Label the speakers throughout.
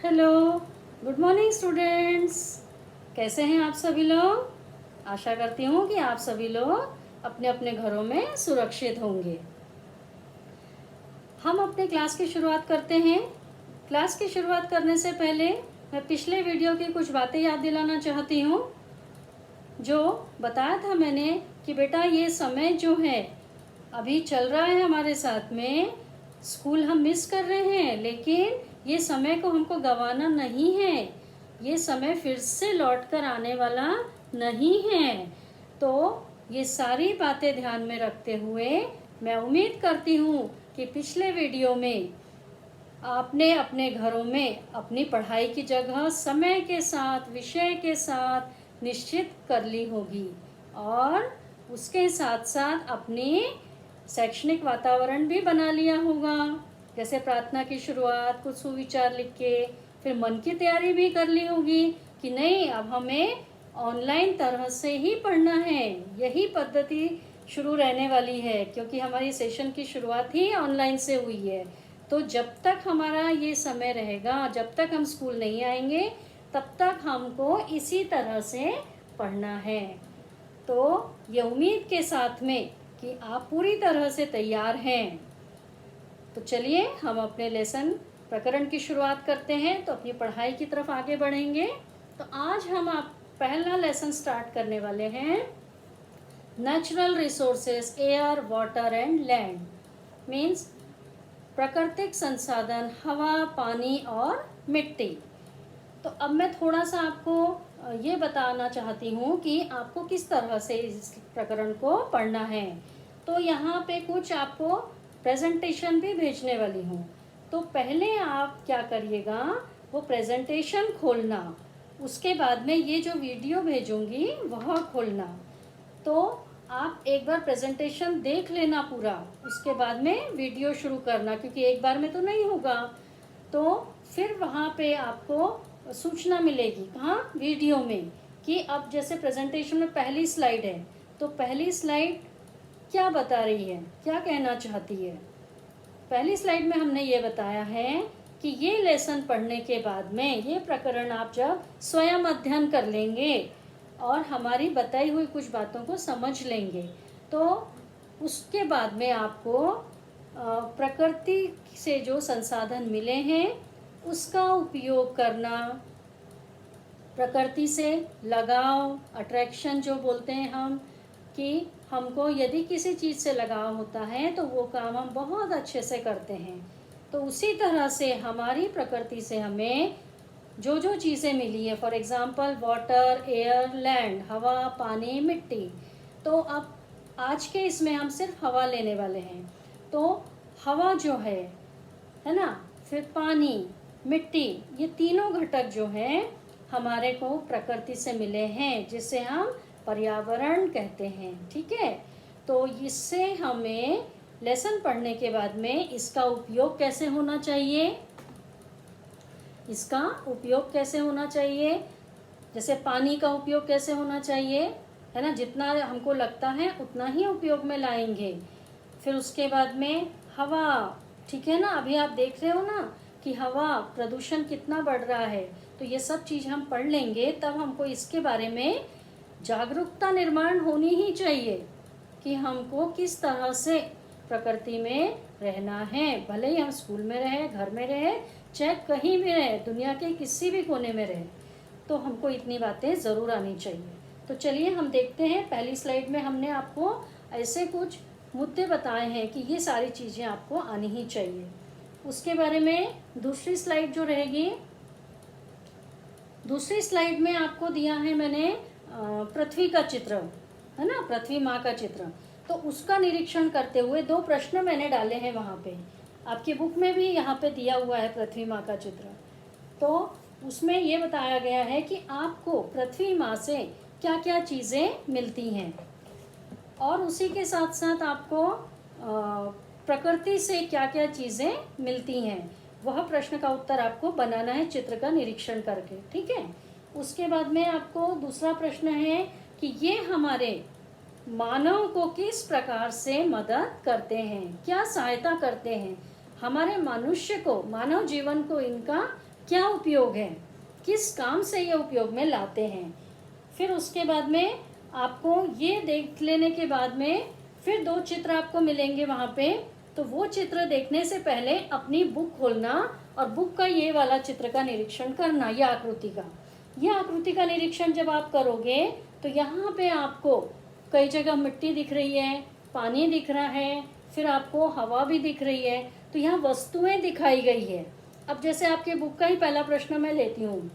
Speaker 1: Hello, good morning students. कैसे हैं आप सभी लोग? आशा करती हूँ कि आप सभी लोग अपने अपने घरों में सुरक्षित होंगे। हम अपने क्लास की शुरुआत करते हैं। क्लास की शुरुआत करने से पहले मैं पिछले वीडियो की कुछ बातें याद दिलाना चाहती हूँ। जो बताया था मैंने कि बेटा ये समय जो है अभी चल रहा है हमारे साथ में, स्कूल हम मिस कर रहे हैं, लेकिन ये समय को हमको गंवाना नहीं है। ये समय फिर से लौट कर आने वाला नहीं है। तो ये सारी बातें ध्यान में रखते हुए मैं उम्मीद करती हूँ कि पिछले वीडियो में आपने अपने घरों में अपनी पढ़ाई की जगह समय के साथ, विषय के साथ निश्चित कर ली होगी और उसके साथ साथ अपनी शैक्षणिक वातावरण भी बना लिया होगा। जैसे प्रार्थना की शुरुआत, कुछ सुविचार लिख के, फिर मन की तैयारी भी कर ली होगी कि नहीं, अब हमें ऑनलाइन तरह से ही पढ़ना है। यही पद्धति शुरू रहने वाली है क्योंकि हमारी सेशन की शुरुआत ही ऑनलाइन से हुई है। तो जब तक हमारा ये समय रहेगा, जब तक हम स्कूल नहीं आएंगे, तब तक हमको इसी तरह से पढ़ना है। तो ये उम्मीद के साथ में कि आप पूरी तरह से तैयार हैं, तो चलिए हम अपने लेसन प्रकरण की शुरुआत करते हैं। तो अपनी पढ़ाई की तरफ आगे बढ़ेंगे। तो आज हम आप पहला लेसन स्टार्ट करने वाले हैं। Natural resources, air, water and land. Means प्राकृतिक संसाधन, हवा, पानी और मिट्टी। तो अब मैं थोड़ा सा आपको ये बताना चाहती हूँ कि आपको किस तरह से इस प्रकरण को पढ़ना है। तो यहाँ पे कुछ आपको प्रेजेंटेशन भी भेजने वाली हूँ। तो पहले आप क्या करिएगा, वो प्रेजेंटेशन खोलना, उसके बाद में ये जो वीडियो भेजूंगी वह खोलना। तो आप एक बार प्रेजेंटेशन देख लेना पूरा, उसके बाद में वीडियो शुरू करना, क्योंकि एक बार में तो नहीं होगा। तो फिर वहाँ पे आपको सूचना मिलेगी, कहाँ, वीडियो में, कि अब जैसे प्रेजेंटेशन में पहली स्लाइड है, तो पहली स्लाइड क्या बता रही है, क्या कहना चाहती है। पहली स्लाइड में हमने ये बताया है कि ये लेसन पढ़ने के बाद में ये प्रकरण आप जब स्वयं अध्ययन कर लेंगे और हमारी बताई हुई कुछ बातों को समझ लेंगे, तो उसके बाद में आपको प्रकृति से जो संसाधन मिले हैं उसका उपयोग करना, प्रकृति से लगाव, अट्रैक्शन जो बोलते हैं हम, कि हमको यदि किसी चीज़ से लगाव होता है तो वो काम हम बहुत अच्छे से करते हैं। तो उसी तरह से हमारी प्रकृति से हमें जो जो चीज़ें मिली है, for example water, air, land, हवा, पानी, मिट्टी। तो अब आज के इसमें हम सिर्फ हवा लेने वाले हैं। तो हवा जो है ना, फिर पानी, मिट्टी, ये तीनों घटक जो हैं हमारे को प्रकृति से मिले हैं, जिसे हम पर्यावरण कहते हैं। ठीक है, तो इससे हमें लेसन पढ़ने के बाद में इसका उपयोग कैसे होना चाहिए, इसका उपयोग कैसे होना चाहिए, जैसे पानी का उपयोग कैसे होना चाहिए, है ना, जितना हमको लगता है उतना ही उपयोग में लाएंगे। फिर उसके बाद में हवा, ठीक है ना, अभी आप देख रहे हो ना कि हवा प्रदूषण कितना बढ़ रहा है। तो ये सब चीज़ हम पढ़ लेंगे, तब हमको इसके बारे में जागरूकता निर्माण होनी ही चाहिए कि हमको किस तरह से प्रकृति में रहना है। भले ही हम स्कूल में रहे, घर में रहे, चाहे कहीं भी रहे, दुनिया के किसी भी कोने में रहे, तो हमको इतनी बातें ज़रूर आनी चाहिए। तो चलिए हम देखते हैं। पहली स्लाइड में हमने आपको ऐसे कुछ मुद्दे बताए हैं कि ये सारी चीज़ें आपको आनी ही चाहिए। उसके बारे में दूसरी स्लाइड जो रहेगी, दूसरी स्लाइड में आपको दिया है मैंने पृथ्वी का चित्र, है ना, पृथ्वी माँ का चित्र। तो उसका निरीक्षण करते हुए दो प्रश्न मैंने डाले हैं वहाँ पे। आपकी बुक में भी यहाँ पे दिया हुआ है पृथ्वी माँ का चित्र। तो उसमें ये बताया गया है कि आपको पृथ्वी माँ से क्या क्या चीज़ें मिलती हैं, और उसी के साथ साथ आपको प्रकृति से क्या क्या चीज़ें मिलती हैं, वह प्रश्न का उत्तर आपको बनाना है चित्र का निरीक्षण करके। ठीक है, उसके बाद में आपको दूसरा प्रश्न है कि ये हमारे मानव को किस प्रकार से मदद करते हैं, क्या सहायता करते हैं, हमारे मनुष्य को, मानव जीवन को इनका क्या उपयोग है, किस काम से ये उपयोग में लाते हैं। फिर उसके बाद में आपको ये देख लेने के बाद में फिर 2 चित्र आपको मिलेंगे वहाँ पे। तो वो चित्र देखने से पहले अपनी बुक खोलना और बुक का ये वाला चित्र का निरीक्षण करना, यह आकृति का निरीक्षण जब आप करोगे तो यहाँ पे आपको कई जगह मिट्टी दिख रही है, पानी दिख रहा है, फिर आपको हवा भी दिख रही है। तो यहाँ वस्तुएं दिखाई गई है। अब जैसे आपके बुक का ही पहला प्रश्न मैं लेती हूँ,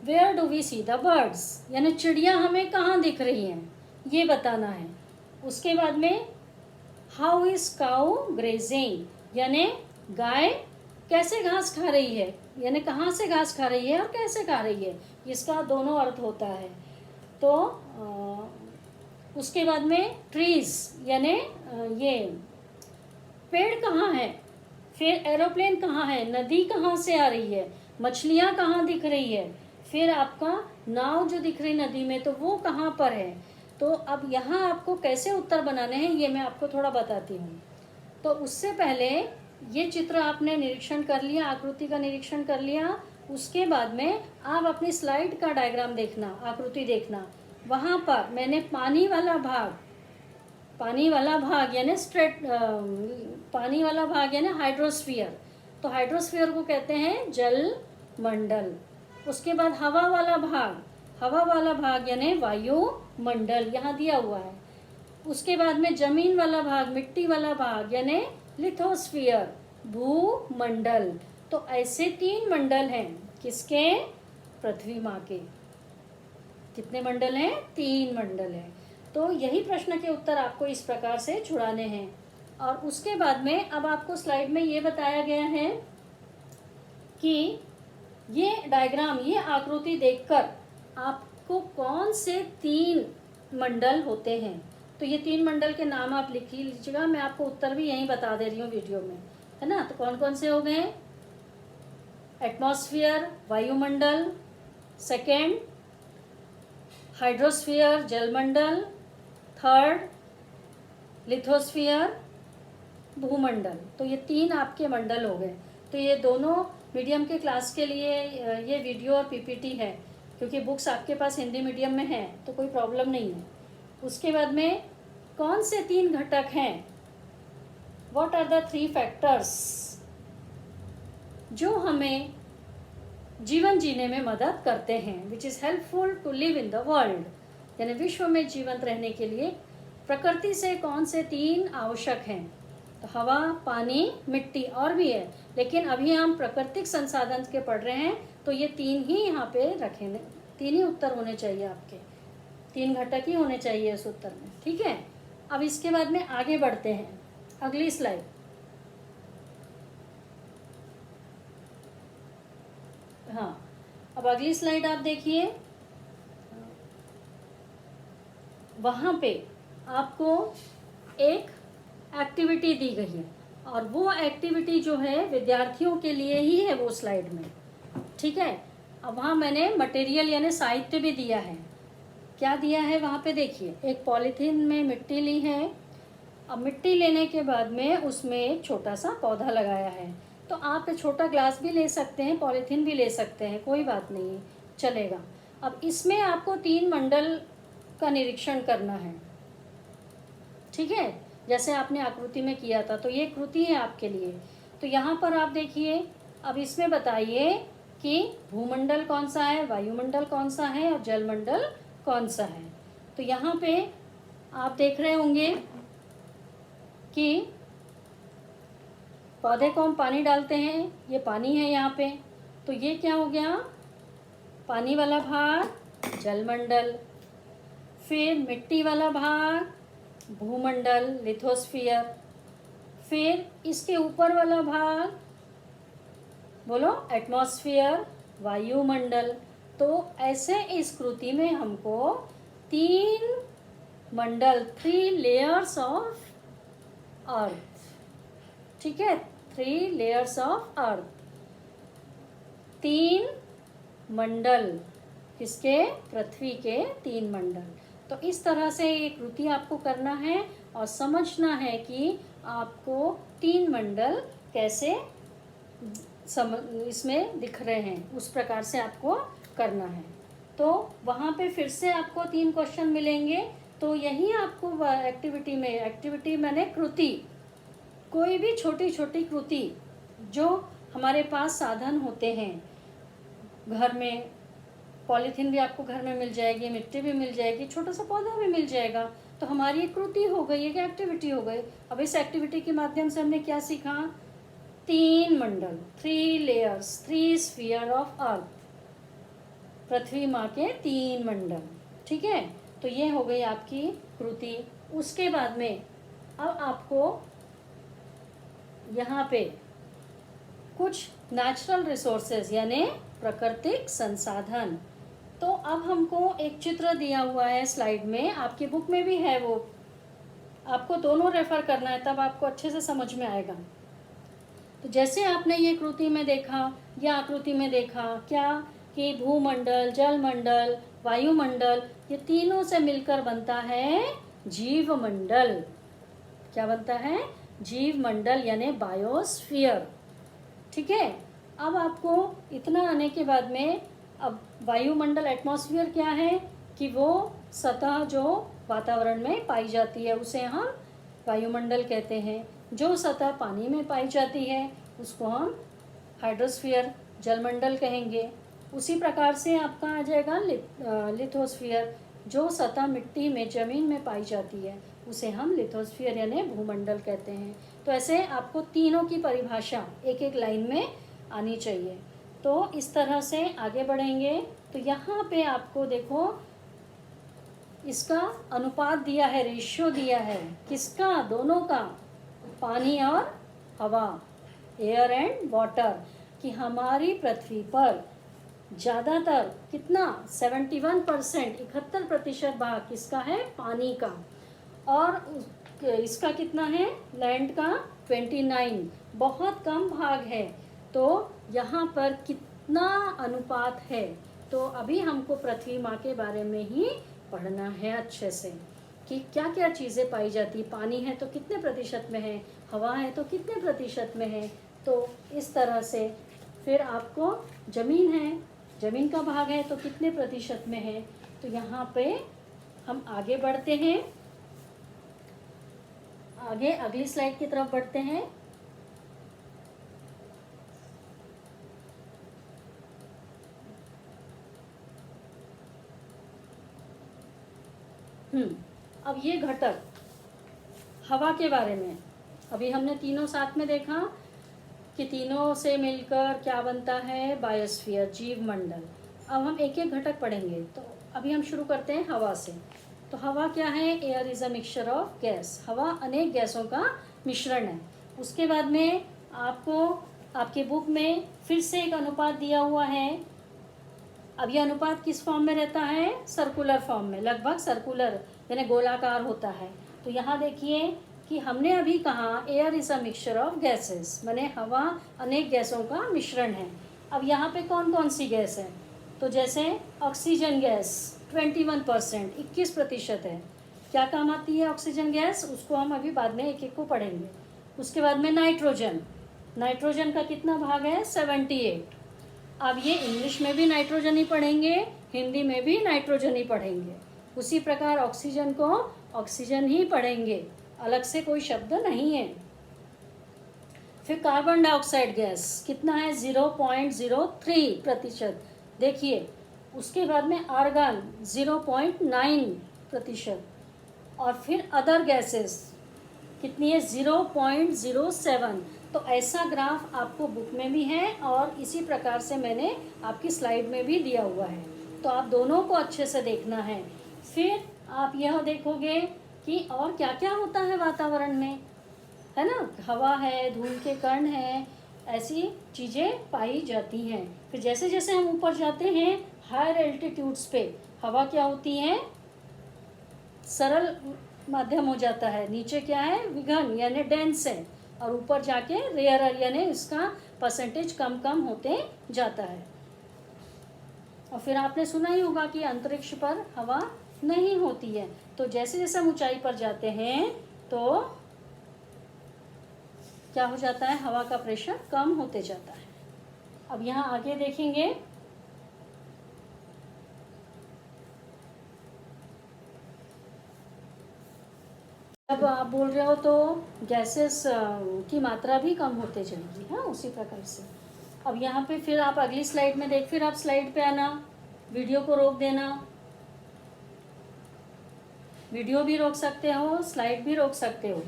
Speaker 1: where do we see the birds, यानी चिड़िया हमें कहाँ दिख रही हैं, ये बताना है। उसके बाद में हाउ इज काउ ग्रेजिंग, यानी गाय कैसे घास खा रही है, यानी कहाँ से घास खा रही है और कैसे खा रही है, इसका दोनों अर्थ होता है। तो उसके बाद में ट्रीज, यानी ये पेड़ कहाँ है, फिर एरोप्लेन कहाँ है, नदी कहाँ से आ रही है, मछलियाँ कहाँ दिख रही है, फिर आपका नाव जो दिख रही नदी में तो वो कहाँ पर है। तो अब यहाँ आपको कैसे उत्तर बनाने हैं ये मैं आपको थोड़ा बताती हूँ। तो उससे पहले ये चित्र आपने निरीक्षण कर लिया, आकृति का निरीक्षण कर लिया। उसके बाद में आप अपनी स्लाइड का डायग्राम देखना, आकृति देखना। वहाँ पर मैंने पानी वाला भाग यानी पानी वाला भाग यानी हाइड्रोस्फीयर, तो हाइड्रोस्फीयर को कहते हैं जल मंडल। उसके बाद हवा वाला भाग यानी वायुमंडल, यहाँ दिया हुआ है। उसके बाद में जमीन वाला भाग, मिट्टी वाला भाग यानी लिथोस्फीयर, भूमंडल। तो ऐसे 3 मंडल हैं किसके, पृथ्वी माँ के। कितने मंडल हैं, 3 मंडल हैं। तो यही प्रश्न के उत्तर आपको इस प्रकार से छुड़ाने हैं। और उसके बाद में अब आपको स्लाइड में ये बताया गया है कि ये डायग्राम, ये आकृति देखकर आपको कौन से 3 मंडल होते हैं। तो ये 3 मंडल के नाम आप लिख लीजिएगा, मैं आपको उत्तर भी यहीं बता दे रही हूँ वीडियो में, है ना। तो कौन कौन से हो गए, एटमॉस्फेयर वायुमंडल, सेकेंड हाइड्रोस्फीयर जलमंडल, थर्ड लिथोस्फीयर भूमंडल। तो ये 3 आपके मंडल हो गए। तो ये दोनों मीडियम के क्लास के लिए ये वीडियो और पीपीटी है, क्योंकि बुक्स आपके पास हिंदी मीडियम में है तो कोई प्रॉब्लम नहीं है। उसके बाद में कौन से 3 घटक हैं, व्हाट आर द 3 फैक्टर्स जो हमें जीवन जीने में मदद करते हैं, which is helpful to live in the world, यानी विश्व में जीवंत रहने के लिए प्रकृति से कौन से 3 आवश्यक हैं। तो हवा, पानी, मिट्टी, और भी है, लेकिन अभी हम प्राकृतिक संसाधन के पढ़ रहे हैं तो ये 3 ही यहाँ पे रखें, 3 ही उत्तर होने चाहिए आपके, 3 घटक ही होने चाहिए इस उत्तर में, ठीक है। अब इसके बाद में आगे बढ़ते हैं, अगली स्लाइड। हाँ, अब अगली स्लाइड आप देखिए, वहाँ पे आपको एक एक्टिविटी दी गई है और वो एक्टिविटी जो है विद्यार्थियों के लिए ही है वो स्लाइड में, ठीक है। अब वहाँ मैंने मटेरियल यानी साहित्य भी दिया है। क्या दिया है वहाँ पे देखिए, एक पॉलीथीन में मिट्टी ली है। अब मिट्टी लेने के बाद में उसमें एक छोटा सा पौधा लगाया है। तो आप छोटा ग्लास भी ले सकते हैं, पॉलीथीन भी ले सकते हैं, कोई बात नहीं, चलेगा। अब इसमें आपको 3 मंडल का निरीक्षण करना है, ठीक है, जैसे आपने आकृति में किया था। तो ये कृति है आपके लिए। तो यहाँ पर आप देखिए, अब इसमें बताइए कि भूमंडल कौन सा है, वायुमंडल कौन सा है और जलमंडल कौन सा है। तो यहाँ पे आप देख रहे होंगे कि पौधे को हम पानी डालते हैं, ये पानी है यहाँ पे, तो ये क्या हो गया, पानी वाला भाग जलमंडल, फिर मिट्टी वाला भाग भूमंडल लिथोस्फीयर, फिर इसके ऊपर वाला भाग बोलो एटमॉस्फेयर वायुमंडल। तो ऐसे इस कृति में हमको 3 मंडल, 3 लेयर्स ऑफ अर्थ, ठीक है, 3 लेयर्स ऑफ अर्थ, 3 मंडल, किसके, पृथ्वी के 3 मंडल। तो इस तरह से ये कृति आपको करना है और समझना है कि आपको 3 मंडल कैसे इसमें दिख रहे हैं, उस प्रकार से आपको करना है। तो वहाँ पे फिर से आपको 3 क्वेश्चन मिलेंगे। तो यही आपको एक्टिविटी मैंने कृति, कोई भी छोटी छोटी कृति जो हमारे पास साधन होते हैं घर में, पॉलीथीन भी आपको घर में मिल जाएगी, मिट्टी भी मिल जाएगी, छोटा सा पौधा भी मिल जाएगा, तो हमारी एक कृति हो गई, एक एक्टिविटी हो गई। अब इस एक्टिविटी के माध्यम से हमने क्या सीखा? 3 मंडल, 3 लेयर्स, 3 स्फीयर ऑफ अर्थ, पृथ्वी माँ के 3 मंडल। ठीक है, तो ये हो गई आपकी कृति। उसके बाद में अब आपको यहाँ पे कुछ नेचुरल रिसोर्सेज यानी प्राकृतिक संसाधन। तो अब हमको एक चित्र दिया हुआ है स्लाइड में, आपकी बुक में भी है, वो आपको दोनों रेफर करना है, तब आपको अच्छे से समझ में आएगा। तो जैसे आपने ये कृति में देखा या आकृति में देखा क्या कि भूमंडल, जलमंडल, वायुमंडल, ये तीनों से मिलकर बनता है जीवमंडल। क्या बनता है? जीवमंडल यानी बायोस्फीयर। ठीक है, अब आपको इतना आने के बाद में अब वायुमंडल, एटमॉस्फेयर क्या है कि वो सतह जो वातावरण में पाई जाती है उसे हम वायुमंडल कहते हैं। जो सतह पानी में पाई जाती है उसको हम हाइड्रोस्फीयर, जलमंडल कहेंगे। उसी प्रकार से आपका आ जाएगा लिथोस्फीयर, जो सतह मिट्टी में, जमीन में पाई जाती है उसे हम लिथोस्फीयर यानी भूमंडल कहते हैं। तो ऐसे आपको तीनों की परिभाषा एक एक लाइन में आनी चाहिए। तो इस तरह से आगे बढ़ेंगे। तो यहाँ पे आपको देखो इसका अनुपात दिया है, रेशियो दिया है, किसका? दोनों का, पानी और हवा, एयर एंड वाटर, कि हमारी पृथ्वी पर ज़्यादातर कितना 71%, 71% भाग किसका है? पानी का। और इसका कितना है? लैंड का 29, बहुत कम भाग है। तो यहाँ पर कितना अनुपात है? तो अभी हमको पृथ्वी माँ के बारे में ही पढ़ना है अच्छे से कि क्या क्या चीज़ें पाई जाती। पानी है तो कितने प्रतिशत में है, हवा है तो कितने प्रतिशत में है। तो इस तरह से फिर आपको ज़मीन है, ज़मीन का भाग है तो कितने प्रतिशत में है। तो यहाँ पे हम आगे बढ़ते हैं, आगे अगली स्लाइड की तरफ बढ़ते हैं। अब ये घटक हवा के बारे में अभी हमने तीनों साथ में देखा कि तीनों से मिलकर क्या बनता है? बायोस्फीयर, जीवमंडल। अब हम एक एक घटक पढ़ेंगे। तो अभी हम शुरू करते हैं हवा से। तो हवा क्या है? Air is a mixture of gas. हवा अनेक गैसों का मिश्रण है। उसके बाद में आपको आपके बुक में फिर से एक अनुपात दिया हुआ है। अब ये अनुपात किस फॉर्म में रहता है? सर्कुलर फॉर्म में, लगभग सर्कुलर यानी गोलाकार होता है। तो यहाँ देखिए कि हमने अभी कहा air is a mixture of gases, माने हवा अनेक गैसों का मिश्रण है। अब यहाँ पे कौन कौन सी गैस है? तो जैसे ऑक्सीजन गैस 21%, 21% है। क्या काम आती है ऑक्सीजन गैस? उसको हम अभी बाद में एक एक को पढ़ेंगे। उसके बाद में नाइट्रोजन, नाइट्रोजन का कितना भाग है? 78। अब ये इंग्लिश में भी नाइट्रोजन ही पढ़ेंगे, हिंदी में भी नाइट्रोजन ही पढ़ेंगे। उसी प्रकार ऑक्सीजन को ऑक्सीजन ही पढ़ेंगे, अलग से कोई शब्द नहीं है। फिर कार्बन डाइऑक्साइड गैस कितना है? 0.03%। देखिए उसके बाद में आर्गन 0.9%। और फिर अदर गैसेस कितनी है? 0.07। तो ऐसा ग्राफ आपको बुक में भी है और इसी प्रकार से मैंने आपकी स्लाइड में भी दिया हुआ है। तो आप दोनों को अच्छे से देखना है। फिर आप यह देखोगे कि और क्या क्या होता है वातावरण में, है ना? हवा है, धूल के कण हैं, ऐसी चीज़ें पाई जाती हैं। फिर जैसे जैसे हम ऊपर जाते हैं हायर एल्टीट्यूड्स पे, हवा क्या होती है? सरल माध्यम हो जाता है। नीचे क्या है? विघन यानी डेंस है। और ऊपर जाके रेयरर यानी इसका परसेंटेज कम कम होते जाता है। और फिर आपने सुना ही होगा कि अंतरिक्ष पर हवा नहीं होती है। तो जैसे जैसे हम ऊंचाई पर जाते हैं तो क्या हो जाता है? हवा का प्रेशर कम होते जाता है। अब यहाँ आगे देखेंगे, जब आप बोल रहे हो तो गैसेस की मात्रा भी कम होते जाएगी। हाँ, उसी प्रकार से। अब यहाँ पे फिर आप अगली स्लाइड में फिर आप स्लाइड पे आना, वीडियो को रोक देना, वीडियो भी रोक सकते हो, स्लाइड भी रोक सकते हो,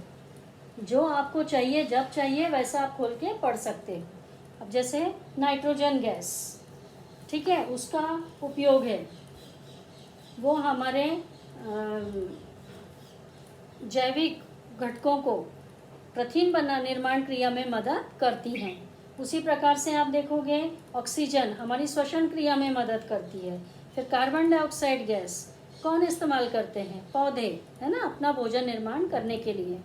Speaker 1: जो आपको चाहिए जब चाहिए वैसा आप खोल के पढ़ सकते हो। अब जैसे नाइट्रोजन गैस, ठीक है, उसका उपयोग है, वो हमारे जैविक घटकों को प्रथिन निर्माण क्रिया में मदद करती हैं। उसी प्रकार से आप देखोगे ऑक्सीजन हमारी श्वसन क्रिया में मदद करती है। फिर कार्बन डाइऑक्साइड गैस कौन इस्तेमाल करते हैं? पौधे, है ना, अपना भोजन निर्माण करने के लिए।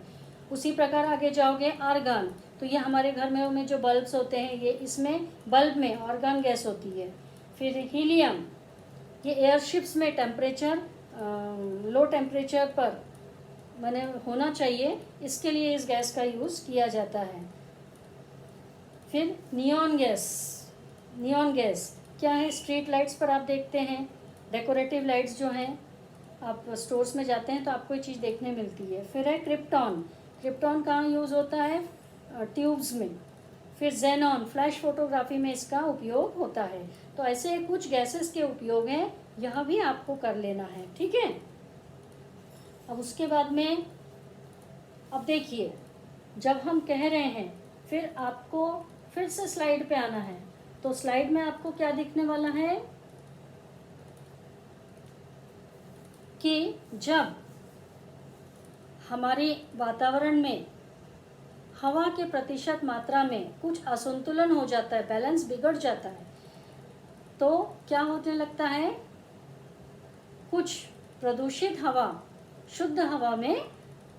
Speaker 1: उसी प्रकार आगे जाओगे आर्गन, तो ये हमारे घर में जो बल्ब्स होते हैं, ये इसमें बल्ब में आर्गन गैस होती है। फिर हीलियम, ये एयरशिप्स में टेम्परेचर लो टेम्परेचर पर मैंने होना चाहिए, इसके लिए इस गैस का यूज़ किया जाता है। फिर नियॉन गैस, नियॉन गैस क्या है? स्ट्रीट लाइट्स पर आप देखते हैं, डेकोरेटिव लाइट्स जो हैं, आप स्टोर्स में जाते हैं तो आपको ये चीज़ देखने मिलती है। फिर है क्रिप्टॉन, क्रिप्टॉन कहाँ यूज़ होता है? ट्यूब्स में। फिर जेनॉन, फ्लैश फोटोग्राफी में इसका उपयोग होता है। तो ऐसे कुछ गैसेस के उपयोग हैं, यह भी आपको कर लेना है, ठीक है। अब उसके बाद में अब देखिए, जब हम कह रहे हैं फिर आपको फिर से स्लाइड पे आना है, तो स्लाइड में आपको क्या दिखने वाला है कि जब हमारे वातावरण में हवा के प्रतिशत मात्रा में कुछ असंतुलन हो जाता है, बैलेंस बिगड़ जाता है, तो क्या होने लगता है? कुछ प्रदूषित हवा शुद्ध हवा में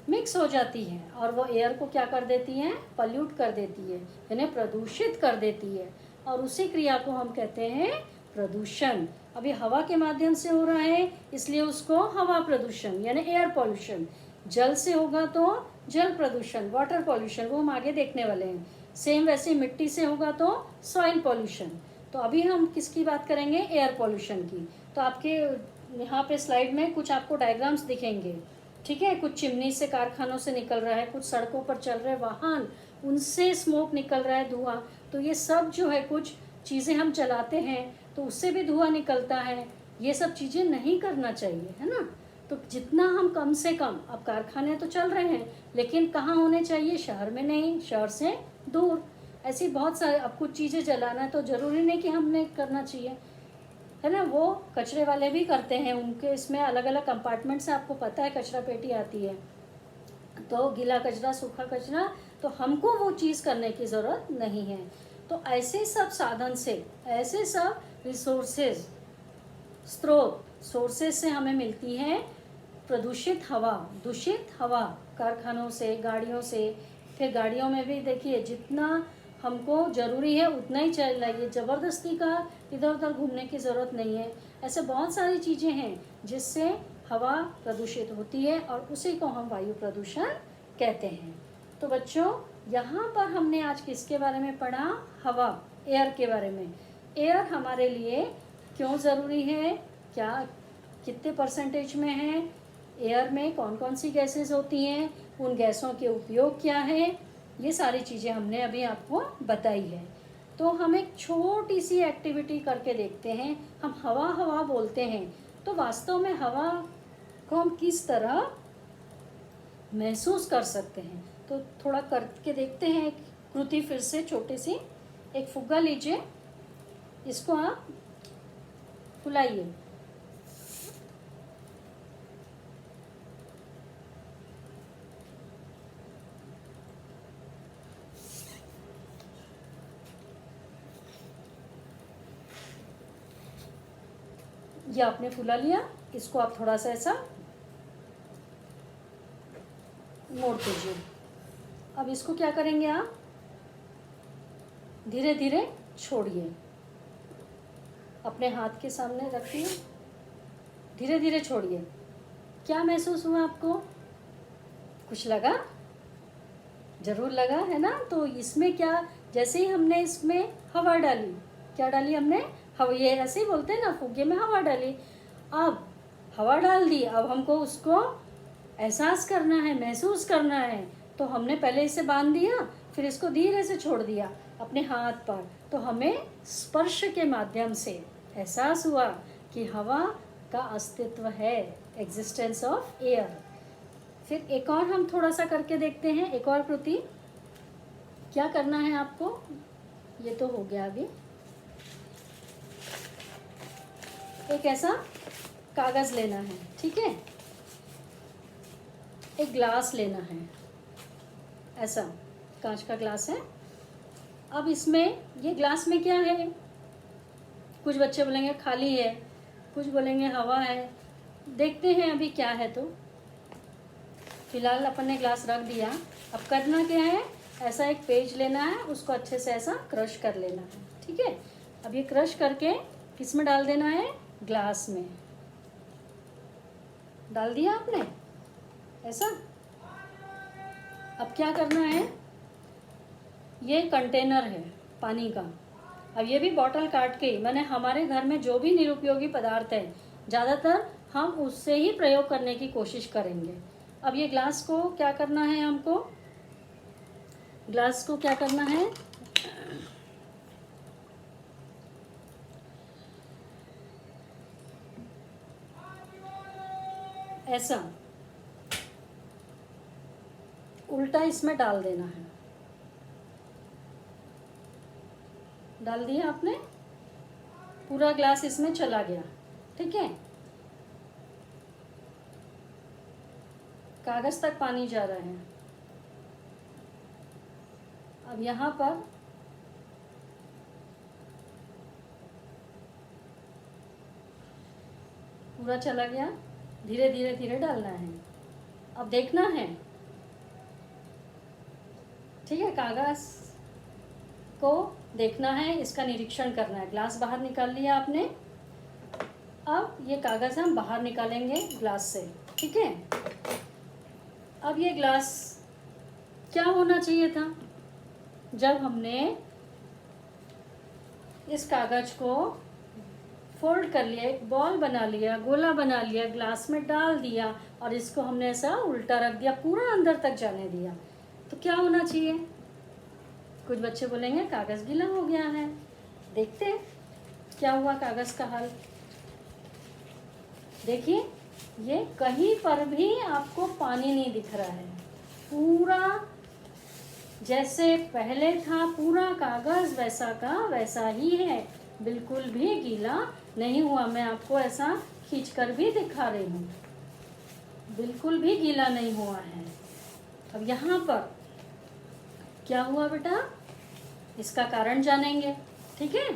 Speaker 1: मिक्स हो जाती है और वो एयर को क्या कर देती है? पल्यूट कर देती है, यानी प्रदूषित कर देती है। और उसी क्रिया को हम कहते हैं प्रदूषण। अभी हवा के माध्यम से हो रहा है, इसलिए उसको हवा प्रदूषण यानी एयर पॉल्यूशन। जल से होगा तो जल प्रदूषण, वाटर पॉल्यूशन, वो हम आगे देखने वाले हैं। सेम वैसे मिट्टी से होगा तो सॉइल पॉल्यूशन। तो अभी हम किसकी बात करेंगे? एयर पॉल्यूशन की। तो आपके यहाँ पे स्लाइड में कुछ आपको डायग्राम्स दिखेंगे, ठीक है। कुछ चिमनी से, कारखानों से निकल रहा है, कुछ सड़कों पर चल रहे वाहन, उनसे स्मोक निकल रहा है, धुआं। तो ये सब जो है, कुछ चीज़ें हम चलाते हैं तो उससे भी धुआं निकलता है। ये सब चीज़ें नहीं करना चाहिए, है ना। तो जितना हम कम से कम, अब कारखाने तो चल रहे हैं लेकिन कहाँ होने चाहिए? शहर में नहीं, शहर से दूर। ऐसी बहुत सारे, अब कुछ चीज़ें जलाना है तो ज़रूरी नहीं कि हमने करना चाहिए, है ना। वो कचरे वाले भी करते हैं, उनके इसमें अलग अलग कंपार्टमेंट से, आपको पता है, कचरा पेटी आती है। तो गीला कचरा, सूखा कचरा, तो हमको वो चीज़ करने की ज़रूरत नहीं है। तो ऐसे सब साधन से, ऐसे सब रिसोर्सेज, स्रोत, सोर्सेज से हमें मिलती है प्रदूषित हवा, दूषित हवा, कारखानों से, गाड़ियों से। फिर गाड़ियों में भी देखिए, जितना हमको ज़रूरी है उतना ही चलाइए, ज़बरदस्ती का इधर उधर घूमने की ज़रूरत नहीं है। ऐसे बहुत सारी चीज़ें हैं जिससे हवा प्रदूषित होती है और उसी को हम वायु प्रदूषण कहते हैं। तो बच्चों, यहाँ पर हमने आज किसके बारे में पढ़ा? हवा, एयर के बारे में। एयर हमारे लिए क्यों ज़रूरी है, क्या कितने परसेंटेज में है, एयर में कौन कौन सी गैसेस होती हैं, उन गैसों के उपयोग क्या है, ये सारी चीज़ें हमने अभी आपको बताई है। तो हम एक छोटी सी एक्टिविटी करके देखते हैं। हम हवा हवा बोलते हैं, तो वास्तव में हवा को हम किस तरह महसूस कर सकते हैं? तो थोड़ा करके देखते हैं। एक कृति फिर से छोटी सी, एक फुग्गा लीजिए, इसको आप फुलाइए। ये आपने फुला लिया, इसको आप थोड़ा सा ऐसा मोड़ दीजिए। अब इसको क्या करेंगे आप? धीरे धीरे छोड़िए, अपने हाथ के सामने रखिए, धीरे धीरे छोड़िए। क्या महसूस हुआ आपको? कुछ लगा? जरूर लगा, है ना। तो इसमें क्या, जैसे ही हमने इसमें हवा डाली, क्या डाली हमने? हवा। ये ऐसे ही बोलते हैं ना, फुग्गे में हवा डाली। अब हवा डाल दी, अब हमको उसको एहसास करना है, महसूस करना है। तो हमने पहले इसे बांध दिया, फिर इसको धीरे से छोड़ दिया अपने हाथ पर। तो हमें स्पर्श के माध्यम से एहसास हुआ कि हवा का अस्तित्व है, एग्जिस्टेंस ऑफ एयर। फिर एक और हम थोड़ा सा करके देखते हैं, एक और कृति। क्या करना है आपको? ये तो हो गया अभी। एक ऐसा कागज़ लेना है, ठीक है? एक ग्लास लेना है, ऐसा कांच का ग्लास है। अब इसमें, ये ग्लास में क्या है? कुछ बच्चे बोलेंगे खाली है, कुछ बोलेंगे हवा है। देखते हैं अभी क्या है। तो फिलहाल अपन ने ग्लास रख दिया। अब करना क्या है? ऐसा एक पेज लेना है, उसको अच्छे से ऐसा क्रश कर लेना है, ठीक है? अब ये क्रश करके किस में डाल देना है? ग्लास में डाल दिया आपने ऐसा। अब क्या करना है? ये कंटेनर है पानी का। अब ये भी बॉटल काट के, मैंने हमारे घर में जो भी निरुपयोगी पदार्थ है ज़्यादातर हम उससे ही प्रयोग करने की कोशिश करेंगे। अब ये ग्लास को क्या करना है? हमको ग्लास को क्या करना है? ऐसा उल्टा इसमें डाल देना है। डाल दिया आपने? पूरा ग्लास इसमें चला गया, ठीक है? कागज तक पानी जा रहा है। अब यहाँ पर पूरा चला गया। धीरे धीरे धीरे डालना है। अब देखना है, ठीक है? कागज को देखना है, इसका निरीक्षण करना है। ग्लास बाहर निकाल लिया आपने। अब ये कागज हम बाहर निकालेंगे ग्लास से, ठीक है? अब ये ग्लास क्या होना चाहिए था? जब हमने इस कागज को फोल्ड कर लिया, एक बॉल बना लिया, गोला बना लिया, ग्लास में डाल दिया और इसको हमने ऐसा उल्टा रख दिया, पूरा अंदर तक जाने दिया, तो क्या होना चाहिए? कुछ बच्चे बोलेंगे कागज़ गीला हो गया है। देखते हैं क्या हुआ कागज़ का हाल। देखिए, ये कहीं पर भी आपको पानी नहीं दिख रहा है। पूरा जैसे पहले था, पूरा कागज़ वैसा का वैसा ही है, बिल्कुल भी गीला नहीं हुआ। मैं आपको ऐसा खींचकर भी दिखा रही हूँ, बिल्कुल भी गीला नहीं हुआ है। अब यहाँ पर क्या हुआ बेटा? इसका कारण जानेंगे, ठीक है?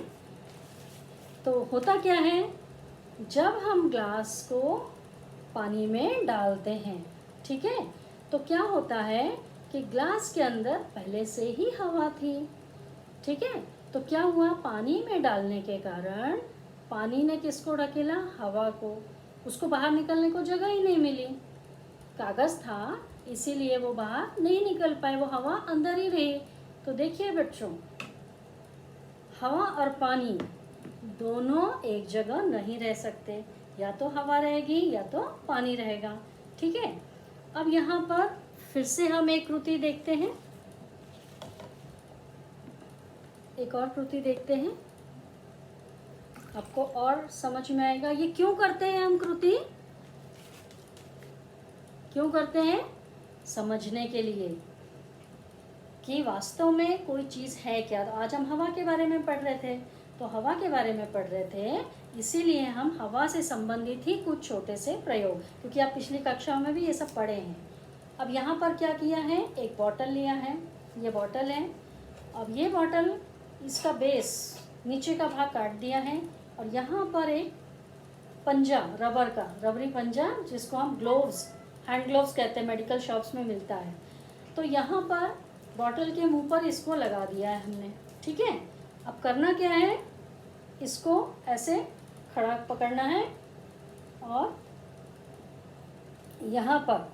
Speaker 1: तो होता क्या है, जब हम ग्लास को पानी में डालते हैं, ठीक है, तो क्या होता है कि ग्लास के अंदर पहले से ही हवा थी, ठीक है? तो क्या हुआ, पानी में डालने के कारण पानी ने किसको ढकेला? हवा को। उसको बाहर निकलने को जगह ही नहीं मिली। कागज़ था इसीलिए वो बाहर नहीं निकल पाए, वो हवा अंदर ही रही। तो देखिए बच्चों, हवा और पानी दोनों एक जगह नहीं रह सकते, या तो हवा रहेगी या तो पानी रहेगा, ठीक है? अब यहाँ पर फिर से हम एक कृति देखते हैं, एक और कृति देखते हैं, आपको और समझ में आएगा। ये क्यों करते हैं हम कृति? क्यों करते हैं? समझने के लिए कि वास्तव में कोई चीज़ है क्या। तो आज हम हवा के बारे में पढ़ रहे थे, तो हवा के बारे में पढ़ रहे थे, इसीलिए हम हवा से संबंधित ही कुछ छोटे से प्रयोग, क्योंकि आप पिछली कक्षाओं में भी ये सब पढ़े हैं। अब यहाँ पर क्या किया है, एक बॉटल लिया है, ये बॉटल है। अब ये बॉटल, इसका बेस नीचे का भाग काट दिया है और यहाँ पर एक पंजा, रबर का, रबरी पंजा, जिसको हम ग्लोव्स, हैंड ग्लोव्स कहते हैं, मेडिकल शॉप्स में मिलता है। तो यहाँ पर बॉटल के मुंह पर इसको लगा दिया है हमने, ठीक है? अब करना क्या है, इसको ऐसे खड़ा पकड़ना है और यहाँ पर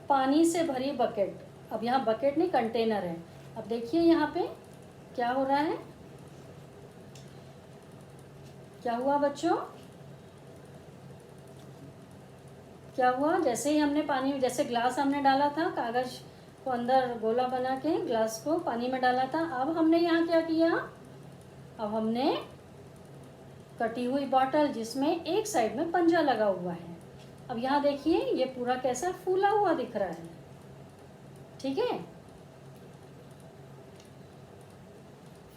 Speaker 1: पानी से भरी बकेट, अब यहाँ बकेट नहीं कंटेनर है। अब देखिए यहाँ पे क्या हो रहा है, क्या हुआ बच्चों? क्या हुआ? जैसे ही हमने पानी, जैसे ग्लास हमने डाला था, कागज को अंदर गोला बना के ग्लास को पानी में डाला था, अब हमने यहाँ क्या किया? अब हमने कटी हुई बॉटल जिसमें एक साइड में पंजा लगा हुआ है, अब यहाँ देखिए ये पूरा कैसा फूला हुआ दिख रहा है, ठीक है,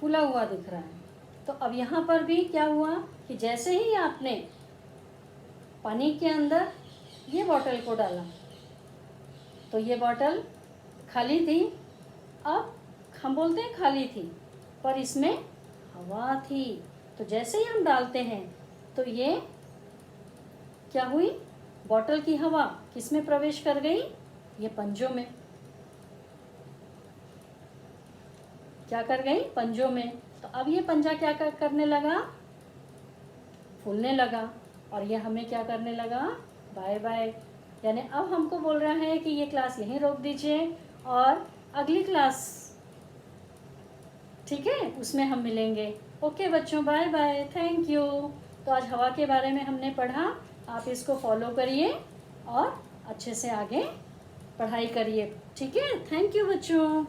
Speaker 1: फूला हुआ दिख रहा है। तो अब यहाँ पर भी क्या हुआ कि जैसे ही आपने पानी के अंदर ये बॉटल को डाला तो ये बॉटल खाली थी, अब हम बोलते हैं खाली थी, पर इसमें हवा थी। तो जैसे ही हम डालते हैं तो ये क्या हुई? बॉटल की हवा किस में प्रवेश कर गई? ये पंजों में। क्या कर गई? पंजों में। तो अब ये पंजा क्या करने लगा? फूलने लगा, और ये हमें क्या करने लगा? Bye bye. यानी अब हमको बोल रहा है कि ये क्लास यहीं रोक दीजिए और अगली क्लास, ठीक है, उसमें हम मिलेंगे। ओके बच्चों, बाय बाय, थैंक यू। तो आज हवा के बारे में हमने पढ़ा, आप इसको फॉलो करिए और अच्छे से आगे पढ़ाई करिए, ठीक है। थैंक यू बच्चों।